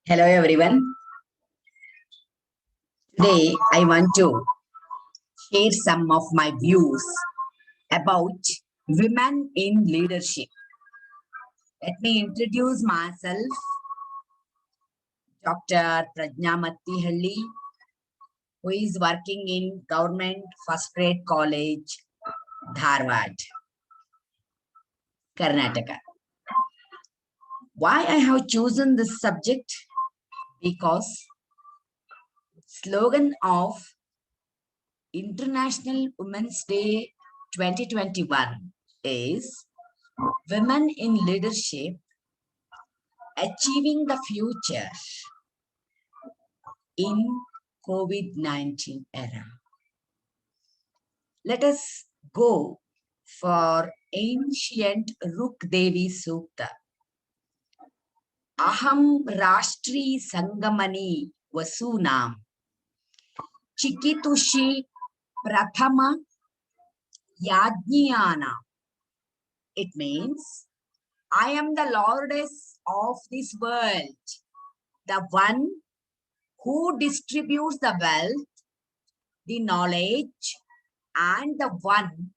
Hello everyone. Today I want to share some of my views about women in leadership. Let me introduce myself, Dr. Prajnamati Halli, who is working in Government First Grade College, Dharwad, Karnataka. Why I have chosen this subject? Because slogan of International Women's Day 2021 is Women in Leadership Achieving the Future in COVID-19 era. Let us go for ancient Ruk Devi Sukta. Aham Rashtri Sangamani Vasunam Chikitushi Prathama Yajniyana. It means, I am the Lordess of this world, the one who distributes the wealth, the knowledge, and the one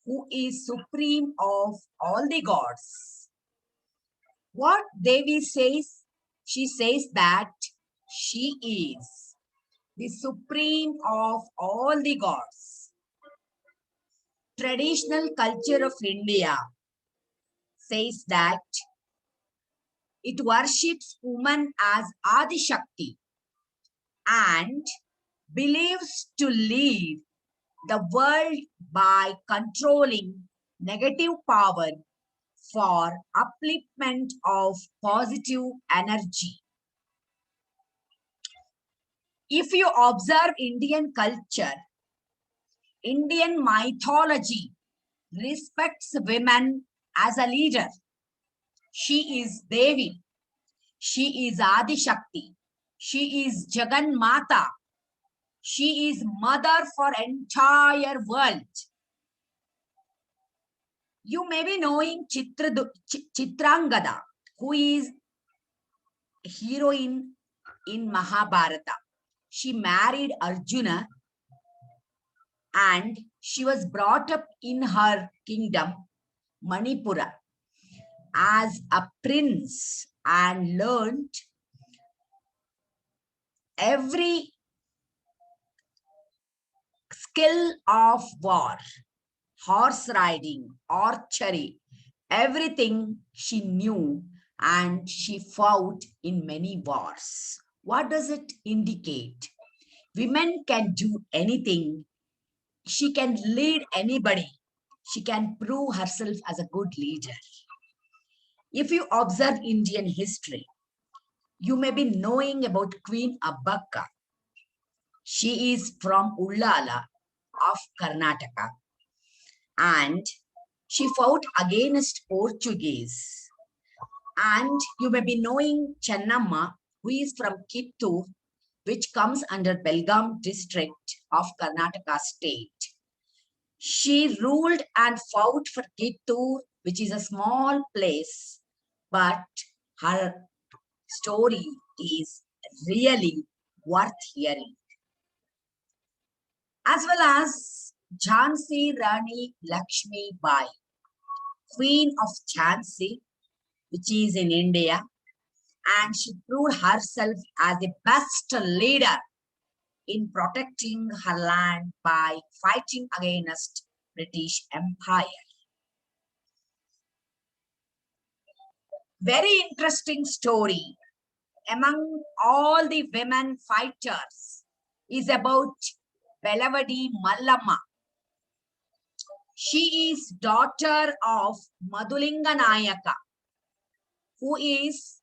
who is supreme of all the gods. What Devi says? She says that she is the supreme of all the gods. Traditional culture of India says that it worships woman as Adi Shakti and believes to lead the world by controlling negative power for upliftment of positive energy. If you observe Indian culture, Indian mythology respects women as a leader. She is Devi. She is Adi Shakti. She is Jagan Mata. She is mother for entire world. You may be knowing Chitrangada, who is heroine in Mahabharata. She married Arjuna and she was brought up in her kingdom, Manipura, as a prince and learned every skill of war, horse riding, archery, everything she knew, and she fought in many wars. What does it indicate? Women can do anything. She can lead anybody. She can prove herself as a good leader. If you observe Indian history, you may be knowing about Queen Abbakka. She is from Ullala of Karnataka and she fought against Portuguese. And you may be knowing Channamma, who is from Kittur, which comes under Belgaum district of Karnataka state. She ruled and fought for Kittur, which is a small place, but her story is really worth hearing. As well as Jhansi Rani Lakshmi Bai, Queen of Jhansi, which is in India, and she proved herself as the best leader in protecting her land by fighting against British Empire. Very interesting story among all the women fighters is about Belavadi Mallamma. She is daughter of Madhulinga Nayaka, who is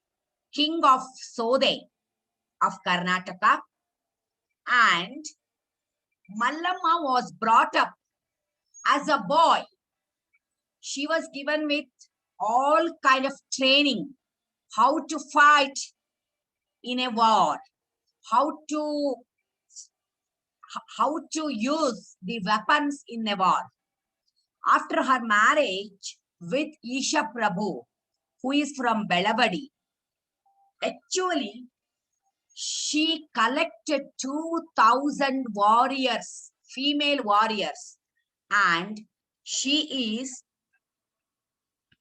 king of Sode of Karnataka, and Mallamma was brought up as a boy. She was given with all kind of training, how to fight in a war, how to use the weapons in a war. After her marriage with Isha Prabhu, who is from Belavadi, Actually, she collected 2,000 warriors, female warriors, and she is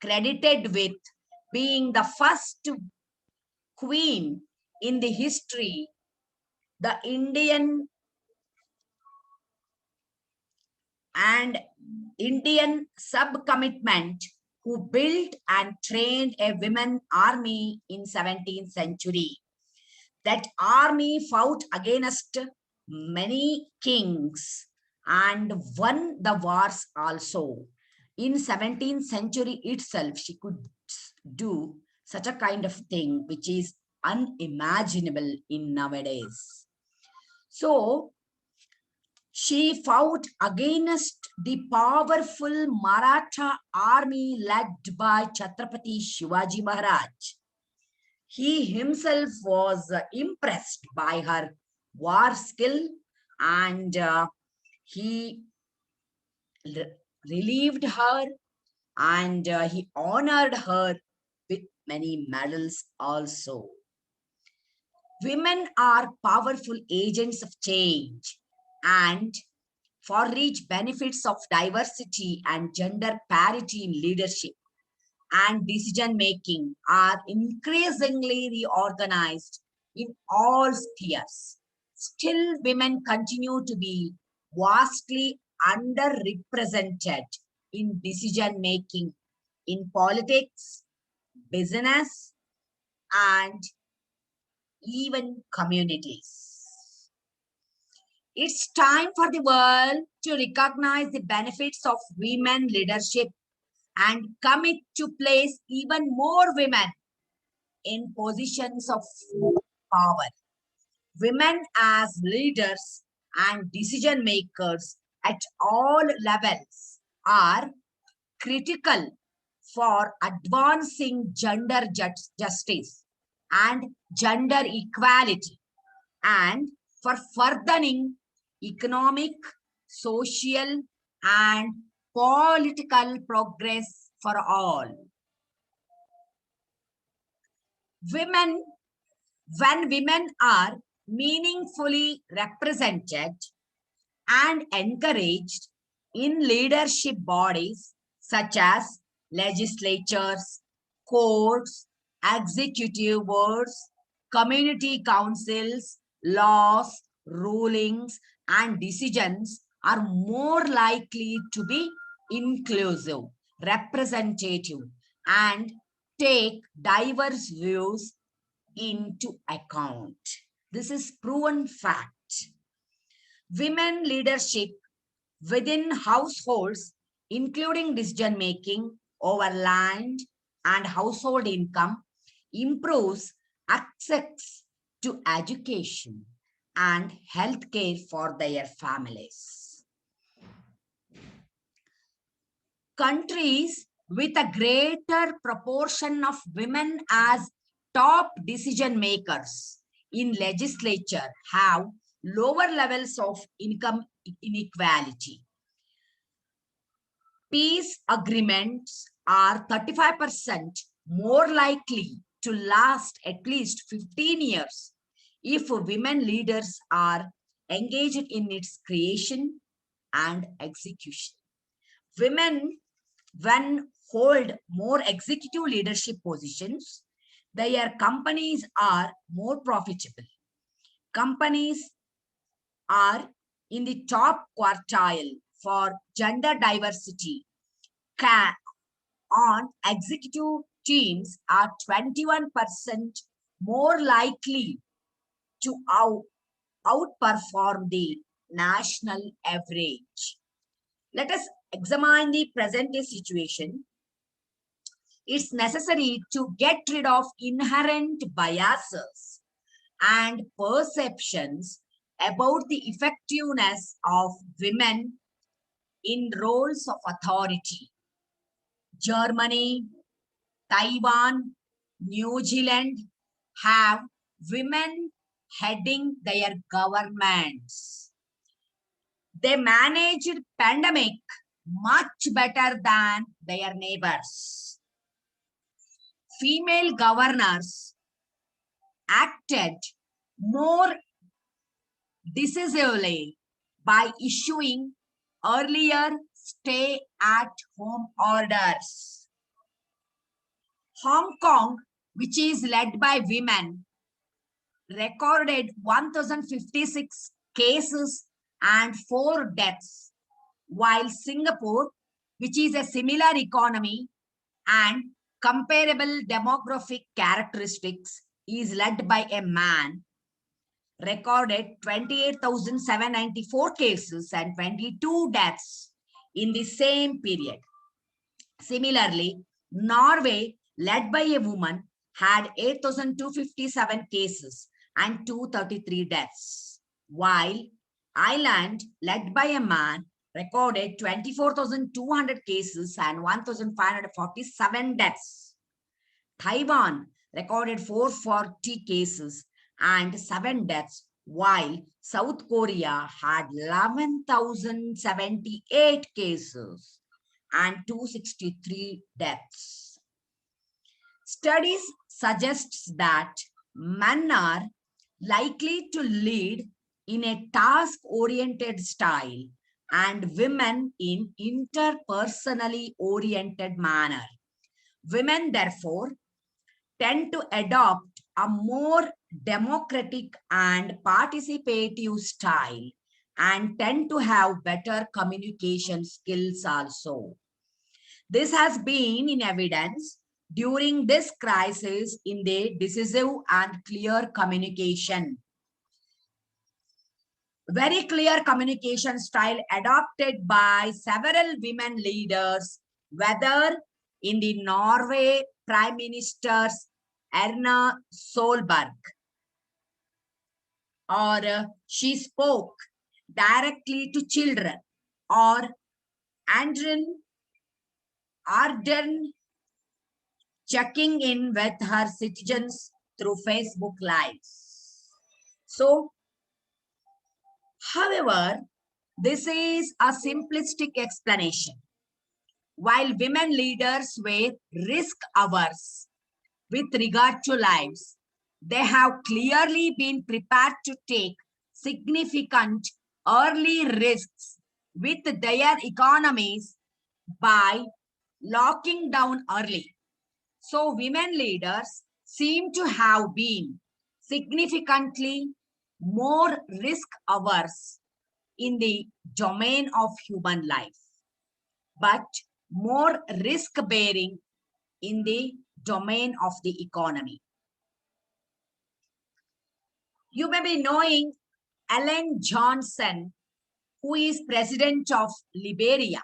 credited with being the first queen in the history, the Indian and Indian subcommitment who built and trained a women army in 17th century. That army fought against many kings and won the wars also. In 17th century itself, she could do such a kind of thing which is unimaginable in nowadays. So she fought against the powerful Maratha army led by Chhatrapati Shivaji Maharaj. He himself was impressed by her war skill, and he relieved her, and he honored her with many medals also. Women are powerful agents of change, and for reach benefits of diversity and gender parity in leadership and decision making are increasingly reorganized in all spheres. Still, women continue to be vastly underrepresented in decision making in politics, business, and even communities. It's time for the world to recognize the benefits of women leadership and commit to place even more women in positions of power. Women as leaders and decision makers at all levels are critical for advancing gender justice and gender equality, and for furthering economic, social, and political progress for all. Women, when women are meaningfully represented and encouraged in leadership bodies such as legislatures, courts, executive boards, community councils, laws, rulings, and decisions are more likely to be inclusive, representative, and take diverse views into account. This is proven fact. Women leadership within households, including decision making over land and household income, improves access to education and healthcare for their families. Countries with a greater proportion of women as top decision makers in legislature have lower levels of income inequality. Peace agreements are 35% more likely to last at least 15 years if women leaders are engaged in its creation and execution. Women, when hold more executive leadership positions, their companies are more profitable. Companies are in the top quartile for gender diversity. On executive teams are 21% more likely to outperform the national average. Let us examine the present day situation. It's necessary to get rid of inherent biases and perceptions about the effectiveness of women in roles of authority. Germany, Taiwan, New Zealand have women heading their governments. They managed pandemic much better than their neighbors. Female governors acted more decisively by issuing earlier stay-at-home orders. Hong Kong, which is led by women, recorded 1,056 cases and 4 deaths, while Singapore, which is a similar economy and comparable demographic characteristics, is led by a man, recorded 28,794 cases and 22 deaths in the same period. Similarly, Norway, led by a woman, had 8,257 cases and 233 deaths, while Ireland, led by a man, recorded 24,200 cases and 1,547 deaths. Taiwan recorded 440 cases and 7 deaths, while South Korea had 11,078 cases and 263 deaths. Studies suggest that men are likely to lead in a task-oriented style and women in interpersonally oriented manner. Women, therefore, tend to adopt a more democratic and participative style and tend to have better communication skills also. This has been in evidence during this crisis in the decisive and clear communication. Very clear communication style adopted by several women leaders, whether in the Norway Prime Minister's Erna Solberg, or she spoke directly to children, or Andren Arden checking in with her citizens through Facebook Lives. So, however, this is a simplistic explanation. While women leaders were risk averse with regard to lives, they have clearly been prepared to take significant early risks with their economies by locking down early. So women leaders seem to have been significantly more risk averse in the domain of human life, but more risk bearing in the domain of the economy. You may be knowing Ellen Johnson, who is president of Liberia.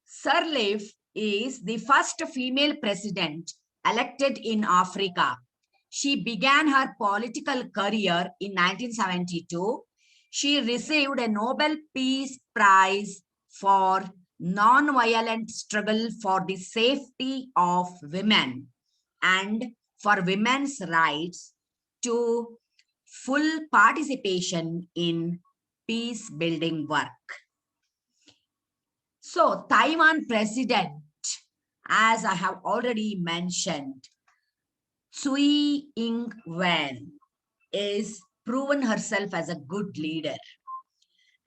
Sirleaf is the first female president elected in Africa. She began her political career in 1972. She received a Nobel Peace Prize for non-violent struggle for the safety of women and for women's rights to full participation in peace building work. So Taiwan president, as I have already mentioned, Tsui Ing-wen is proven herself as a good leader.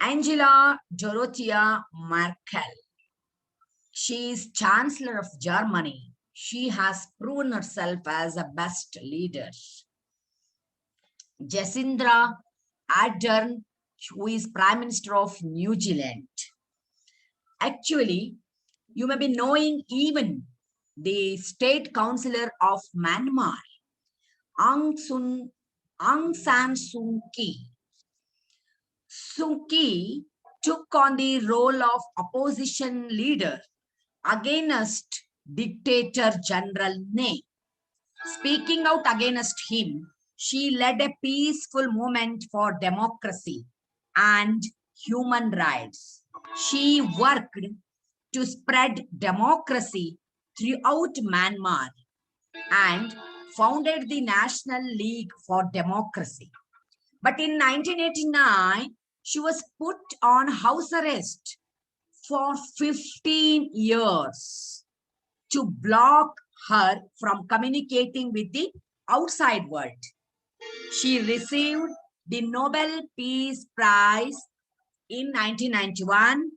Angela Dorothea Merkel, she is Chancellor of Germany. She has proven herself as a best leader. Jacinda Ardern, who is Prime Minister of New Zealand. Actually, you may be knowing even the State Councillor of Myanmar, Aung San Suu Kyi. Suu Kyi took on the role of opposition leader against dictator General Ne. Speaking out against him, she led a peaceful movement for democracy and human rights. She worked to spread democracy throughout Myanmar and founded the National League for Democracy. But in 1989, she was put on house arrest for 15 years to block her from communicating with the outside world. She received the Nobel Peace Prize in 1991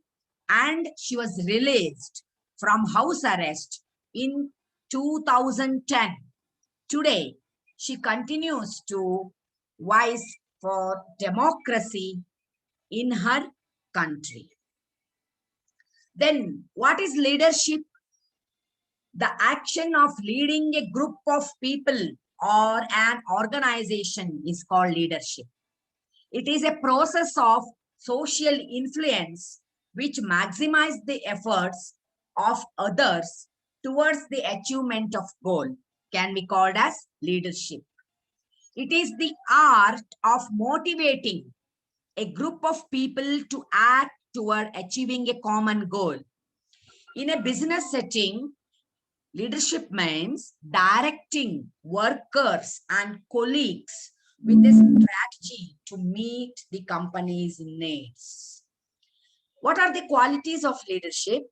and she was released from house arrest in 2010. Today, she continues to voice for democracy in her country. Then, what is leadership? The action of leading a group of people or an organization is called leadership. It is a process of social influence which maximizes the efforts of others towards the achievement of goal, can be called as leadership. It is the art of motivating a group of people to act toward achieving a common goal. In a business setting, leadership means directing workers and colleagues with a strategy to meet the company's needs. What are the qualities of leadership?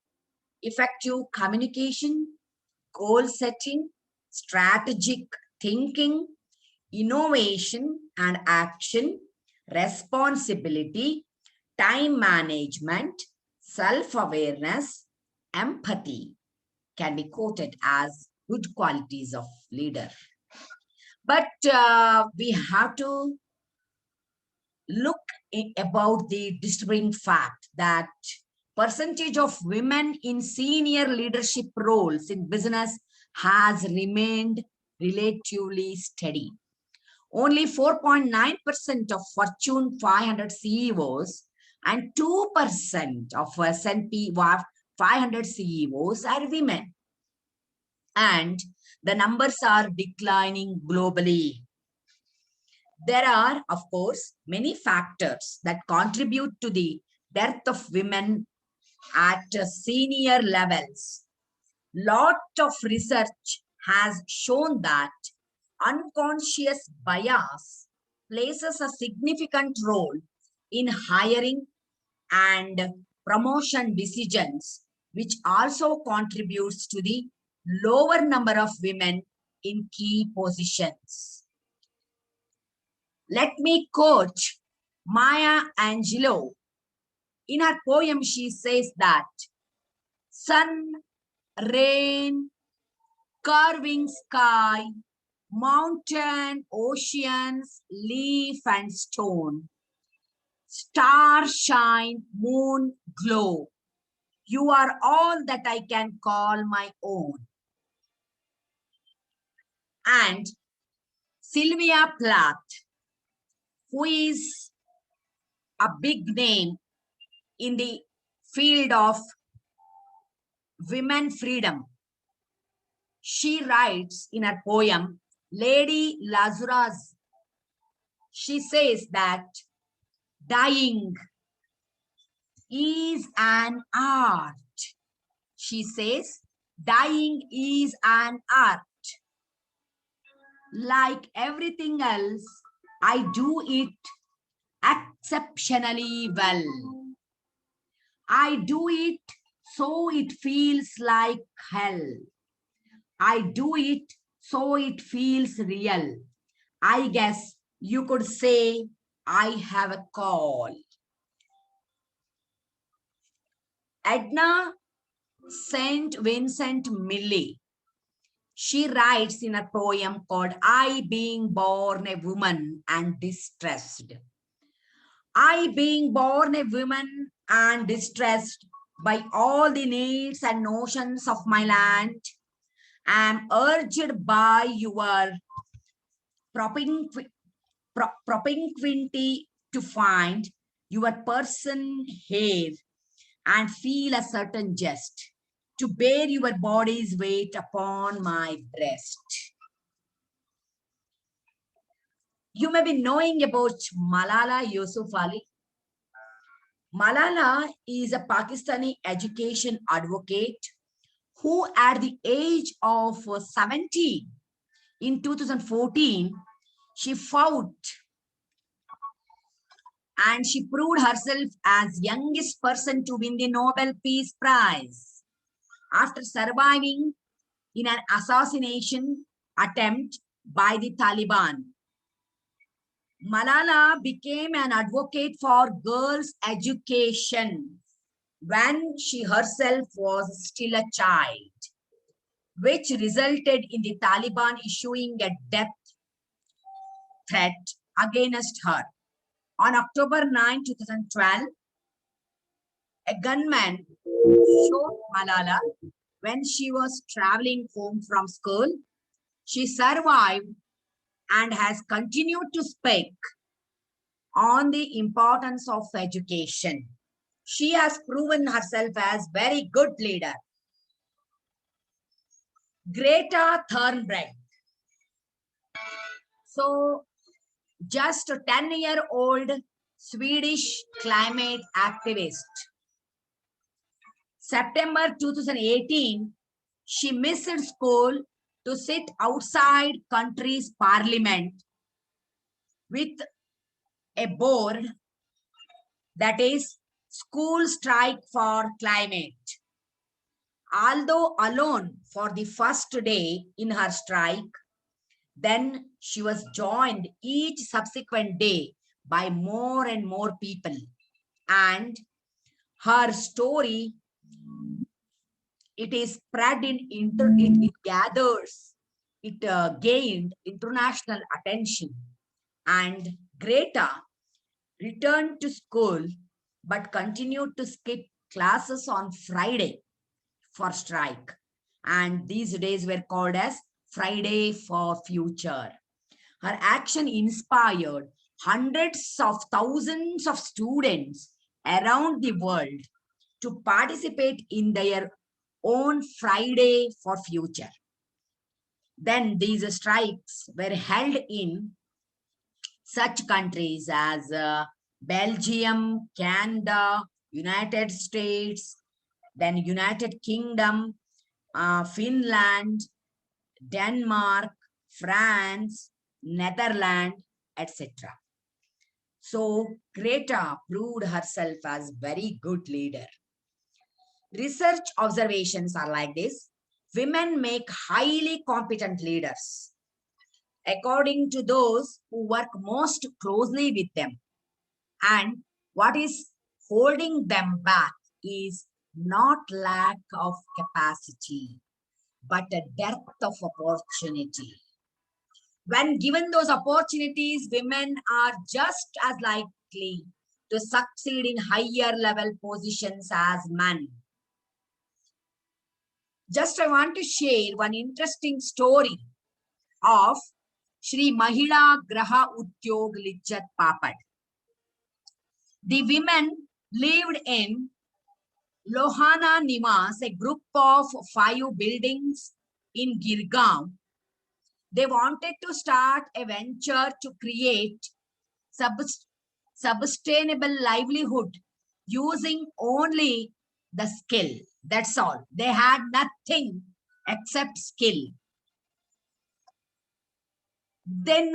Effective communication, goal setting, strategic thinking, innovation and action, responsibility, time management, self-awareness, empathy can be quoted as good qualities of leader. But we have to look about the disturbing fact that percentage of women in senior leadership roles in business has remained relatively steady. Only 4.9% of Fortune 500 CEOs and 2% of S&P 500 CEOs are women. And the numbers are declining globally. There are, of course, many factors that contribute to the death of women at senior levels. Lot of research has shown that unconscious bias plays a significant role in hiring and promotion decisions, which also contributes to the lower number of women in key positions. Let me quote Maya Angelou. In her poem, she says that sun, rain, curving sky, mountain, oceans, leaf and stone, star shine, moon glow. You are all that I can call my own. And Sylvia Plath, who is a big name in the field of women freedom. She writes in her poem, Lady Lazarus, she says that dying is an art. She says, dying is an art. Like everything else, I do it exceptionally well. I do it so it feels like hell. I do it so it feels real. I guess you could say I have a call. Edna St. Vincent Millay, she writes in a poem called I Being Born a Woman and Distressed. I being born a woman and distressed by all the needs and notions of my land, am urged by your propinquity to find your person here and feel a certain jest, to bear your body's weight upon my breast. You may be knowing about Malala Yousafzai. Malala is a Pakistani education advocate who at the age of 70 in 2014, she fought and she proved herself as youngest person to win the Nobel Peace Prize after surviving in an assassination attempt by the Taliban. Malala became an advocate for girls' education when she herself was still a child, which resulted in the Taliban issuing a death threat against her. On October 9, 2012, a gunman shot Malala when she was traveling home from school. She survived and has continued to speak on the importance of education. She has proven herself as very good leader. Greta Thunberg. So just a 10-year-old Swedish climate activist. September 2018, she missed school to sit outside country's parliament with a board that is School Strike for Climate. Although alone for the first day in her strike, then she was joined each subsequent day by more and more people. And her story, it is spread it gathers, it gained international attention. And Greta returned to school but continued to skip classes on Friday for strike. And these days were called as Friday for Future. Her action inspired hundreds of thousands of students around the world to participate in their own Friday for Future. Then these strikes were held in such countries as Belgium, Canada, United States, then United Kingdom, Finland, Denmark, France, Netherlands, etc. So Greta proved herself as very good leader. Research observations are like this. Women make highly competent leaders, according to those who work most closely with them. And what is holding them back is not lack of capacity, but a depth of opportunity. When given those opportunities, women are just as likely to succeed in higher level positions as men. Just I want to share one interesting story of Shri Mahila Graha Udyog Lijjat Papad. The women lived in Lohana Niwas, a group of 5 buildings in Girgaon. They wanted to start a venture to create sustainable livelihood using only the skill. That's all. They had nothing except skill. They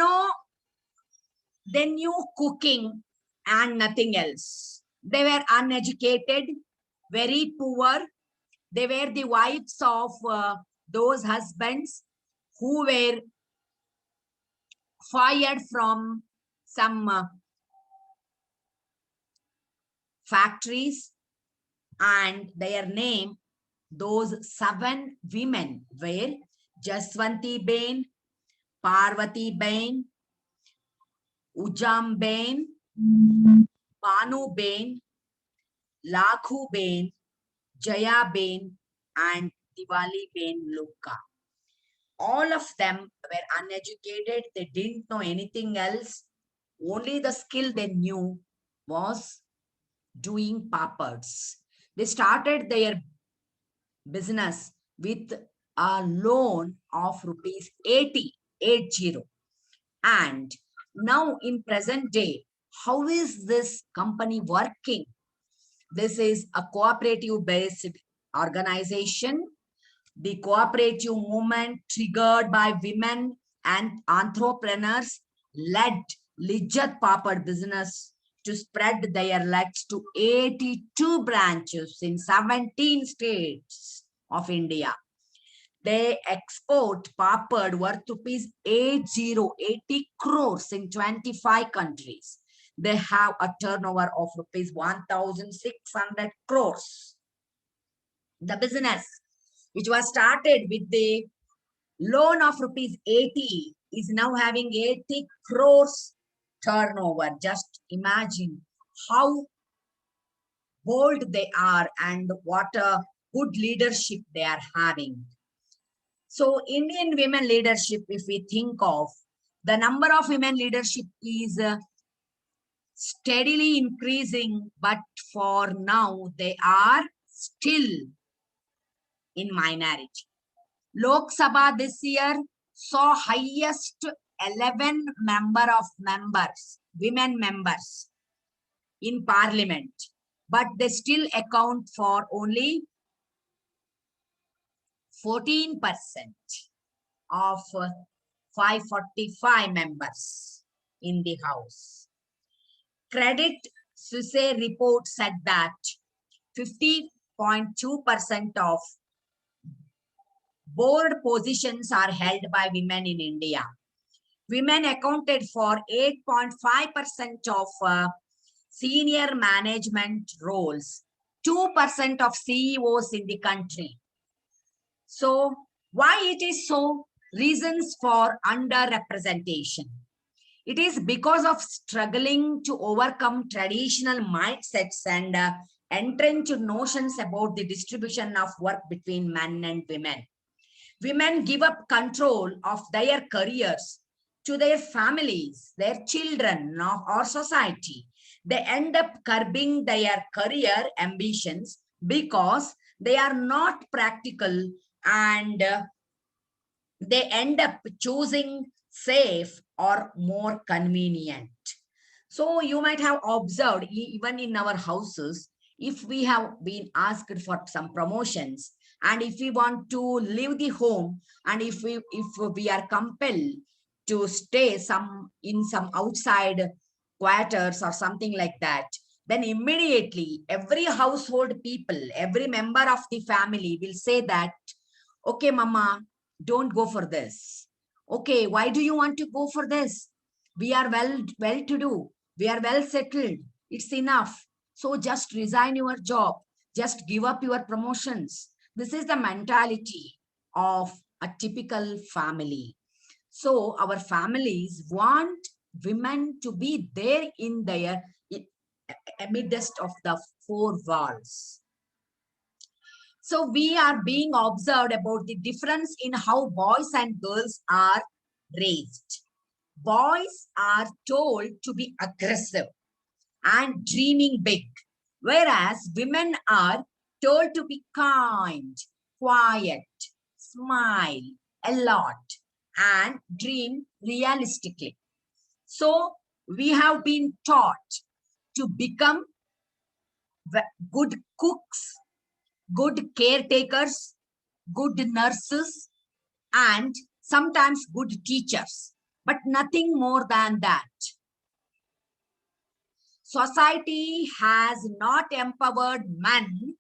knew cooking and nothing else. They were uneducated, very poor. They were the wives of those husbands who were fired from some factories, and their name, those 7 women were Jaswanti Bain, Parvati Bain, Ujam Bain, Banu Bain, Lakhu Bain, Jaya Bain, and Diwali Bain Luka. All of them were uneducated. They didn't know anything else. Only the skill they knew was doing papads. They started their business with a loan of rupees 80. And now in present day, how is this company working? This is a cooperative based organization. The cooperative movement triggered by women and entrepreneurs led Lijjat Papad business to spread their legs to 82 branches in 17 states of India. They export papad worth rupees 80 crores in 25 countries. They have a turnover of rupees 1,600 crores. The business, which was started with the loan of rupees 80, is now having 80 crores turnover. Just imagine how bold they are and what a good leadership they are having. So Indian women leadership, if we think of, the number of women leadership is steadily increasing, but for now they are still in minority. Lok Sabha this year saw highest 11 women members in parliament, but they still account for only 14% of 545 members in the House. Credit Suisse report said that 50.2% of board positions are held by women in India. Women accounted for 8.5% of senior management roles, 2% of CEOs in the country. So why it is so? Reasons for underrepresentation. It is because of struggling to overcome traditional mindsets and entrenched notions about the distribution of work between men and women. Women give up control of their careers to their families, their children, or society. They end up curbing their career ambitions because they are not practical, and they end up choosing safe or more convenient. So you might have observed, even in our houses, if we have been asked for some promotions, and if we want to leave the home, and if we are compelled to stay in some outside quarters or something like that, then immediately every household people, every member of the family will say that, okay, mama, don't go for this. Okay, why do you want to go for this? We are well to do. We are well settled. It's enough. So just resign your job. Just give up your promotions. This is the mentality of a typical family. So our families want women to be there in their amidst of the four walls. So we are being observed about the difference in how boys and girls are raised. Boys are told to be aggressive and dreaming big, whereas women are told to be kind, quiet, smile a lot, and dream realistically. So we have been taught to become good cooks, good caretakers, good nurses, and sometimes good teachers, but nothing more than that. Society has not empowered men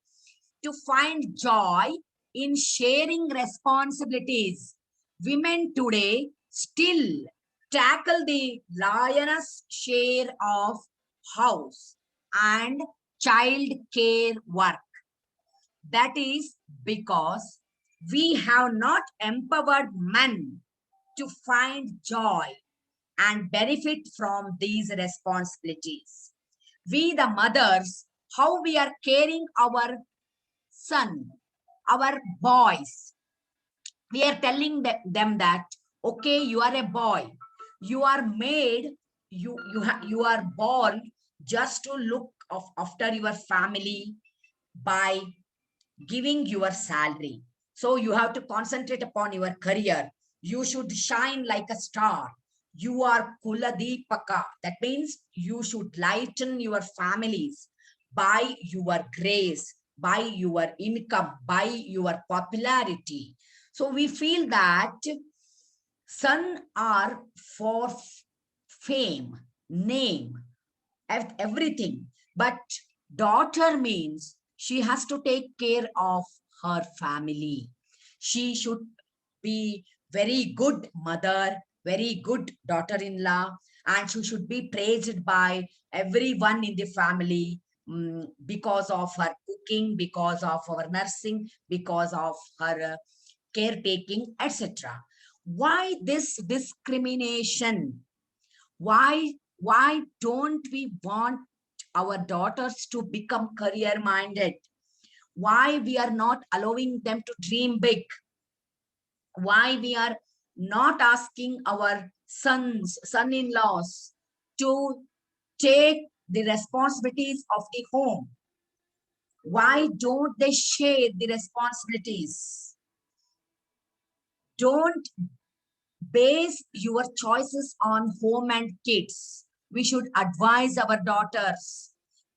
to find joy in sharing responsibilities. Women today still tackle the lion's share of house and child care work. That is because we have not empowered men to find joy and benefit from these responsibilities. We, the mothers, how we are caring our son, our boys, we are telling them that, okay, you are a boy, you are made, you are born just to look after your family by giving your salary. So you have to concentrate upon your career. You should shine like a star. You are Kuladipaka. That means you should lighten your families by your grace, by your income, by your popularity. So we feel that son are for fame, name, everything. But daughter means she has to take care of her family. She should be very good mother, very good daughter-in-law, and she should be praised by everyone in the family, because of her cooking, because of her nursing, because of her caretaking, etc. Why this discrimination? Why don't we want our daughters to become career minded? Why we are not allowing them to dream big? Why we are not asking our son-in-laws to take the responsibilities of the home? Why don't they share the responsibilities? Don't base your choices on home and kids. We should advise our daughters.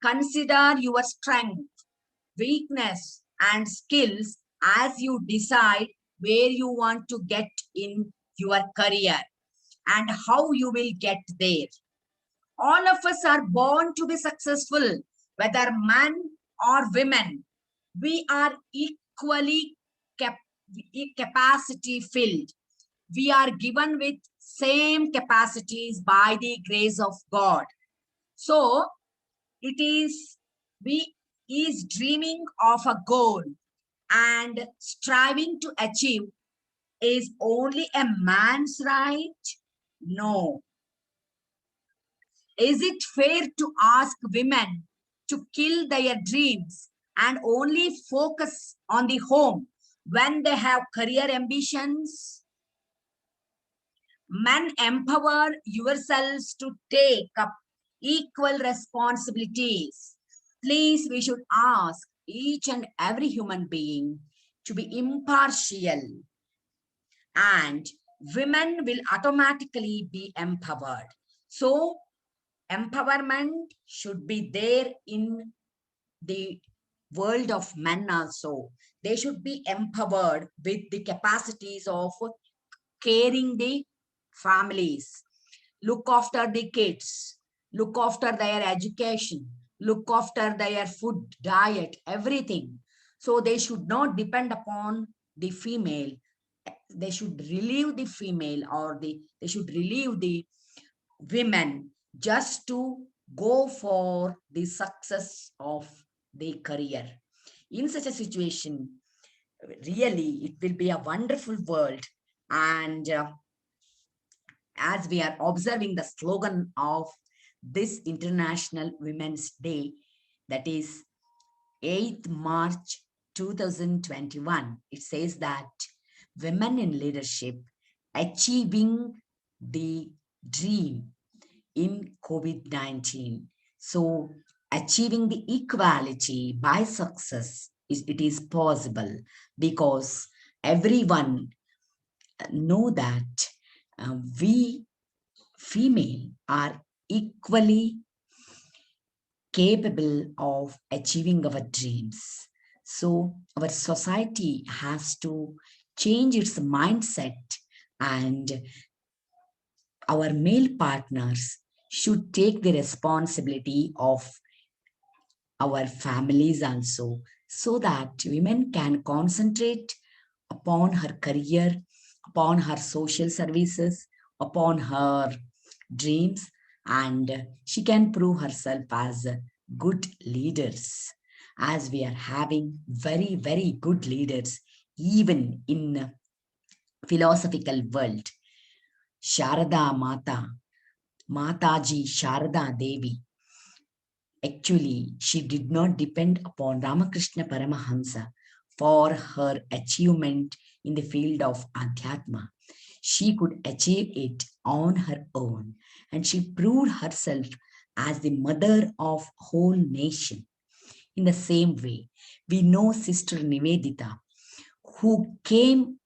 Consider your strength, weakness, and skills as you decide where you want to get in your career and how you will get there. All of us are born to be successful, whether men or women. We are equally capacity filled. We are given with same capacities by the grace of God. So it is, we is dreaming of a goal and striving to achieve is only a man's right? No. Is it fair to ask women to kill their dreams and only focus on the home when they have career ambitions? Men, empower yourselves to take up equal responsibilities. Please, we should ask each and every human being to be impartial, and women will automatically be empowered. So, empowerment should be there in the world of men also. They should be empowered with the capacities of caring the families, look after the kids, look after their education, look after their food, diet, everything. So they should not depend upon the female. They should relieve the female, or they should relieve the women just to go for the success of the career. In such a situation, really, it will be a wonderful world. And as we are observing the slogan of this International Women's Day, that is 8th March 2021, it says that women in leadership achieving the dream in COVID-19. So achieving the equality by success, it is possible because everyone know that we female are equally capable of achieving our dreams. So our society has to change its mindset, and our male partners should take the responsibility of our families also, so that women can concentrate upon her career, upon her social services, upon her dreams, and she can prove herself as good leaders, as we are having very, very good leaders even in philosophical world. Sharada Mata, Mataji Sharada Devi, actually, she did not depend upon Ramakrishna Paramahamsa for her achievement in the field of Adhyatma. She could achieve it on her own, and she proved herself as the mother of whole nation. In the same way, we know Sister Nivedita, who came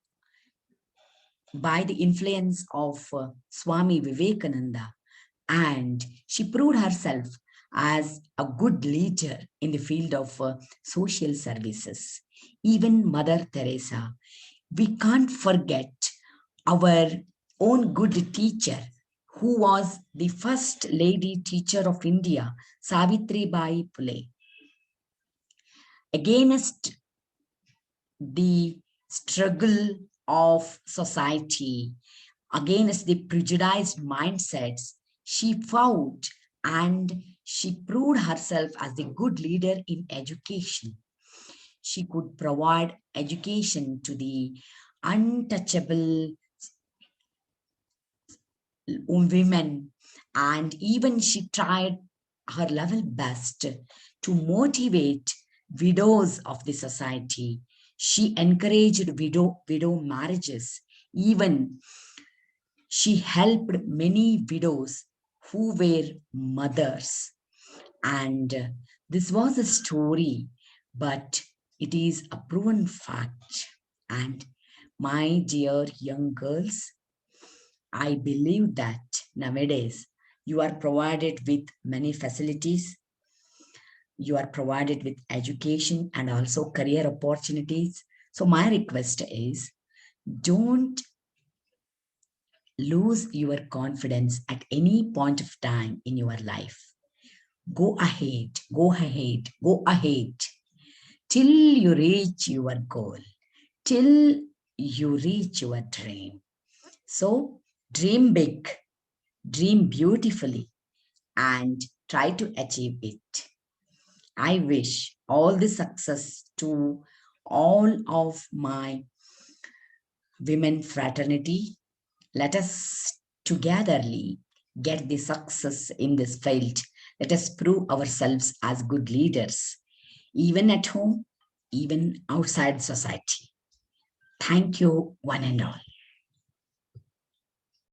by the influence of Swami Vivekananda, and she proved herself as a good leader in the field of social services. Even Mother Teresa, we can't forget our own good teacher, who was the first lady teacher of India, Savitri Bai Phule. Against the struggle of society against the prejudiced mindsets. She fought and she proved herself as a good leader in education. She could provide education to the untouchable women, and even she tried her level best to motivate widows of the society. She encouraged widow marriages. Even she helped many widows who were mothers. And this was a story, but it is a proven fact. And my dear young girls, I believe that nowadays you are provided with many facilities, you are provided with education and also career opportunities. So, my request is don't lose your confidence at any point of time in your life. Go ahead, go ahead, go ahead till you reach your goal, till you reach your dream. So, dream big, dream beautifully, and try to achieve it. I wish all the success to all of my women fraternity. Let us togetherly get the success in this field. Let us prove ourselves as good leaders, even at home, even outside society. Thank you, one and all.